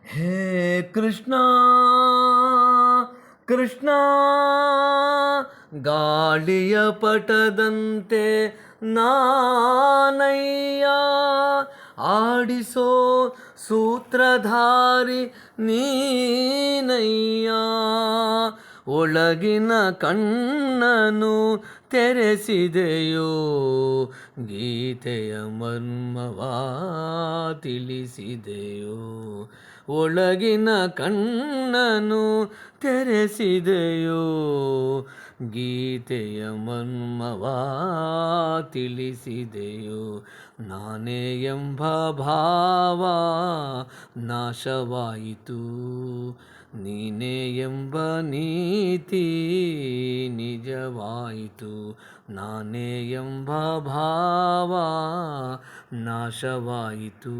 ಹೇ ಕೃಷ್ಣ ಕೃಷ್ಣ ಗಾಳಿಯ ಪಟದಂತೆ ನಾನಯ್ಯ ಆಡಿಸೋ ಸೂತ್ರಧಾರಿ ನೀನಯ್ಯ ಒಳಗಿನ ಕಣ್ಣನು ತೆರೆಸಿದೆಯೋ ಗೀತೆಯ ಮರ್ಮವಾ ತಿಳಿಸಿದೆಯೋ ಒಳಗಿನ ಕಣ್ಣನು ತೆರೆಸಿದೆಯೋ ಗೀತೆಯ ಮರ್ಮವಾ ತಿಳಿಸಿದೆಯೋ ನಾನೇ ಎಂಬ ಭಾವ ನಾಶವಾಯಿತು ನೀನೇ ಎಂಬ ನೀತಿ ನಿಜವಾಯಿತು ನಾನೇ ಎಂಬ ಭಾವ ನಾಶವಾಯಿತು.